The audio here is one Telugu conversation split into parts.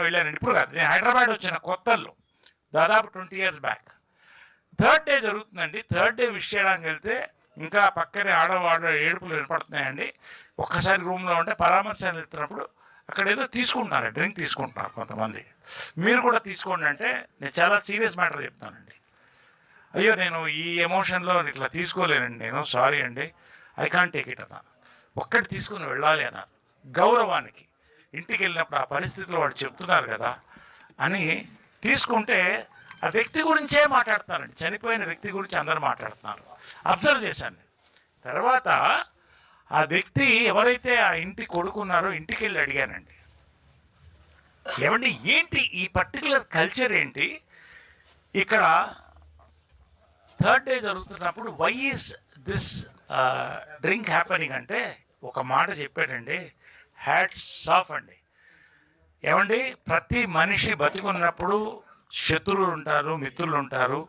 వెళ్ళానండి. ఇప్పుడు కాదు, నేను హైదరాబాద్ వచ్చిన కొత్తల్లో దాదాపు 20 years బ్యాక్. థర్డ్ డే జరుగుతుందండి. థర్డ్ డే విష్ చేయడానికి వెళ్తే ఇంకా పక్కనే ఆడవాళ్ళ ఏడుపులు వినపడుతున్నాయండి. ఒక్కసారి రూమ్లో ఉంటే పరామర్శలు వెళ్తున్నప్పుడు అక్కడ ఏదో తీసుకుంటున్నారు, డ్రింక్ తీసుకుంటున్నారు కొంతమంది. మీరు కూడా తీసుకోండి అంటే నేను చాలా సీరియస్ మ్యాటర్ చెప్తానండి. అయ్యో నేను ఈ ఎమోషన్లో ఇట్లా తీసుకోలేనండి, నేను సారీ అండి, ఐ కాంట్ టేక్ ఇట్ అన్నా. ఒక్కటి తీసుకుని వెళ్ళాలి అన్నారు. గౌరవానికి ఇంటికి వెళ్ళినప్పుడు ఆ పరిస్థితులు వాళ్ళు చెప్తున్నారు కదా అని తీసుకుంటే ఆ వ్యక్తి గురించే మాట్లాడుతున్నారండి. చనిపోయిన వ్యక్తి గురించి అందరూ మాట్లాడుతున్నారు. అబ్జర్వ్ చేశాను. తర్వాత ఆ వ్యక్తి ఎవరైతే ఆ ఇంటి కొడుకున్నారో ఇంటికి వెళ్ళి అడిగానండి, ఏమండి ఏంటి ఈ పర్టికులర్ కల్చర్ ఏంటి ఇక్కడ థర్డ్ డే జరుగుతున్నప్పుడు, why is this drink happening అంటే ఒక మాట చెప్పాడండి, హ్యాట్స్ ఆఫ్ అండి. ఏమండి ప్రతి మనిషి బతికున్నప్పుడు శత్రువులు ఉంటారు, మిత్రులు ఉంటారు,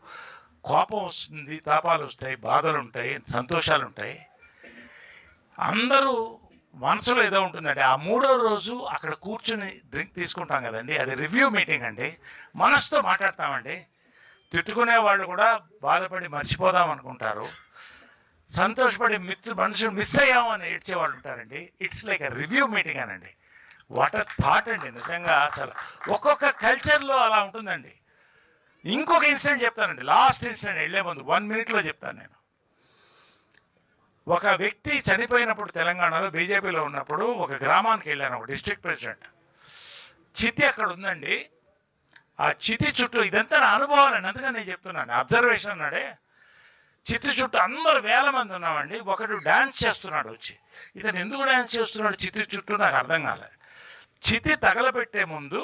కోపం వస్తుంది, తాపాలు వస్తాయి, బాధలు ఉంటాయి, సంతోషాలు ఉంటాయి. అందరూ మనసులో ఏదో ఉంటుందండి. ఆ మూడో రోజు అక్కడ కూర్చుని డ్రింక్ తీసుకుంటాం కదండి, అది రివ్యూ మీటింగ్ అండి. మనసుతో మాట్లాడతామండి. తిట్టుకునే వాళ్ళు కూడా బాధపడి మర్చిపోదాం అనుకుంటారు, సంతోషపడి మనుషులు మిస్ అయ్యామని ఏడ్చేవాళ్ళు ఉంటారండి. It's like a review meeting అనండి. వాట్ ఎ థాట్ అండి నిజంగా. అసలు ఒక్కొక్క కల్చర్లో అలా ఉంటుందండి. ఇంకొక ఇన్సిడెంట్ చెప్తానండి, లాస్ట్ ఇన్సిడెంట్ వెళ్ళే ముందు 1 minute చెప్తాను నేను. ఒక వ్యక్తి చనిపోయినప్పుడు తెలంగాణలో బీజేపీలో ఉన్నప్పుడు ఒక గ్రామానికి వెళ్ళాను, ఒక డిస్ట్రిక్ట్ ప్రెసిడెంట్. చితి అక్కడ ఉందండి. ఆ చితి చుట్టూ ఇదంతా నా అనుభవాలండి, అందుకని నేను చెప్తున్నాను, అబ్జర్వేషన్ అన్నాడే. చితి చుట్టూ అందరు 1000 మంది ఉన్నామండి. ఒకడు డ్యాన్స్ చేస్తున్నాడు వచ్చి. ఇతను ఎందుకు డ్యాన్స్ చేస్తున్నాడు చితి చుట్టూ నాకు అర్థం కాలేదు. చితి తగలబెట్టే ముందు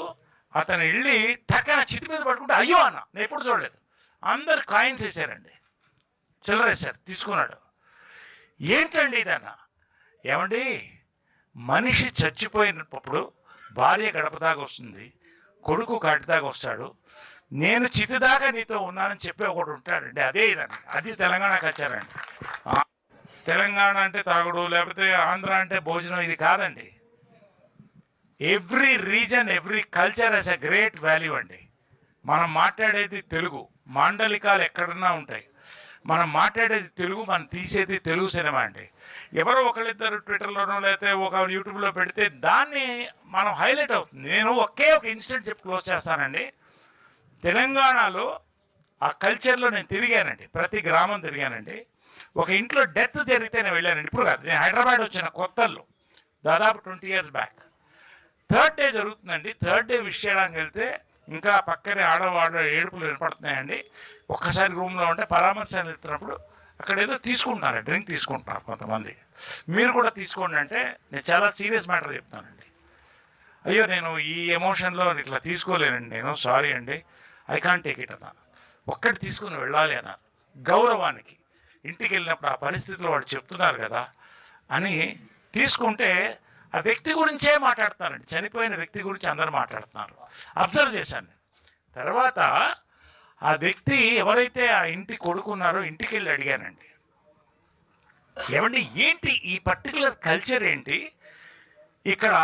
అతను వెళ్ళి టక్కన చితి మీద పడుకుంటే అయ్యో అన్న, నేను ఎప్పుడు చూడలేదు. అందరు కాయిన్స్ వేసారండి, చిల్లర వేశారు, తీసుకున్నాడు. ఏంటండి ఇదన్న? ఏమండి మనిషి చచ్చిపోయినప్పుడు భార్య గడప దాకా వస్తుంది, కొడుకు కాటి దాకా వస్తాడు, నేను చితి దాకా నీతో ఉన్నానని చెప్పి ఒకడు ఉంటాడండి. అదే ఇదండి, అది తెలంగాణ కల్చర్ అండి. తెలంగాణ అంటే తాగుడు, లేకపోతే ఆంధ్ర అంటే భోజనం, ఇది కాదండి. Every region, every culture has a great value అండి. మనం మాట్లాడేది తెలుగు, మాండలికాలు ఎక్కడన్నా ఉంటాయి. మనం మాట్లాడేది తెలుగు, మనం తీసేది తెలుగు సినిమా అండి. ఎవరో ఒకళ్ళిద్దరు ట్విట్టర్లోనో లేకపోతే ఒక యూట్యూబ్లో పెడితే దాన్ని మనం హైలైట్ అవుతుంది. నేను ఒకే ఒక ఇన్సిడెంట్ చెప్పి క్లోజ్ చేస్తానండి. తెలంగాణలో ఆ కల్చర్లో నేను తిరిగానండి, ప్రతి గ్రామం తిరిగానండి. ఒక ఇంట్లో డెత్ జరిగితే నేను వెళ్ళానండి. ఇప్పుడు కాదు, నేను హైదరాబాద్ వచ్చిన కొత్తల్లో దాదాపు 20 years బ్యాక్. థర్డ్ డే జరుగుతుందండి. థర్డ్ డే విష్ చేయడానికి వెళ్తే ఇంకా పక్కనే ఆడవాళ్ళ ఏడుపులు వినపడుతున్నాయండి. ఒక్కసారి రూమ్లో ఉంటే పరామర్శలు వెళ్తున్నప్పుడు అక్కడ ఏదో తీసుకుంటున్నారు, డ్రింక్ తీసుకుంటున్నారు కొంతమంది. మీరు కూడా తీసుకోండి అంటే నేను చాలా సీరియస్ మ్యాటర్ చెప్తానండి. అయ్యో నేను ఈ ఎమోషన్లో ఇట్లా తీసుకోలేనండి, నేను సారీ అండి, ఐ కాంట్ టేక్ ఇట్ అన్నా. ఒక్కటి తీసుకుని వెళ్ళాలి అన్నారు. గౌరవానికి ఇంటికి వెళ్ళినప్పుడు ఆ పరిస్థితులు వాళ్ళు చెప్తున్నారు కదా అని తీసుకుంటే ఆ వ్యక్తి గురించే మాట్లాడుతున్నారండి. చనిపోయిన వ్యక్తి గురించి అందరూ మాట్లాడుతున్నారు. అబ్జర్వ్ చేశాను. తర్వాత ఆ వ్యక్తి ఎవరైతే ఆ ఇంటి కొడుకున్నారో ఇంటికి వెళ్ళి అడిగానండి, ఏమండి ఏంటి ఈ పర్టికులర్ కల్చర్ ఏంటి ఇక్కడ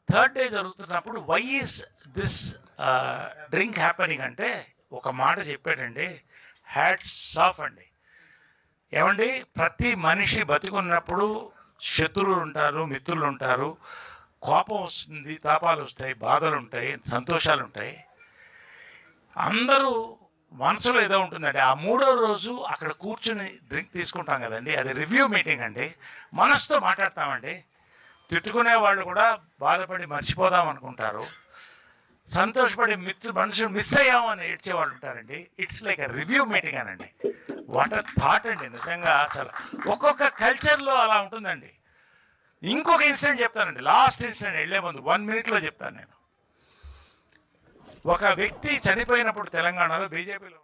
థర్డ్ డే జరుగుతున్నప్పుడు, why is this drink happening అంటే ఒక మాట చెప్పాడండి, హ్యాట్స్ ఆఫ్ అండి. ఏమండి ప్రతి మనిషి బతికున్నప్పుడు శత్రువులు ఉంటారు, మిత్రులు ఉంటారు, కోపం వస్తుంది, తాపాలు వస్తాయి, బాధలు ఉంటాయి, సంతోషాలు ఉంటాయి. అందరూ మనసులో ఏదో ఉంటుందండి. ఆ మూడో రోజు అక్కడ కూర్చుని డ్రింక్ తీసుకుంటాం కదండి, అది రివ్యూ మీటింగ్ అండి. మనసుతో మాట్లాడతామండి. తిట్టుకునే వాళ్ళు కూడా బాధపడి మర్చిపోదాం అనుకుంటారు, సంతోషపడి మనుషులు మిస్ అయ్యామని ఏడ్చేవాళ్ళు ఉంటారండి. It's like a review meeting అనండి. వాట్ ఎ థాట్ అండి నిజంగా. అసలు ఒక్కొక్క కల్చర్లో అలా ఉంటుందండి. ఇంకొక ఇన్సిడెంట్ చెప్తానండి, లాస్ట్ ఇన్సిడెంట్ వెళ్ళే ముందు 1 minute చెప్తాను నేను. ఒక వ్యక్తి చనిపోయినప్పుడు తెలంగాణలో బీజేపీలో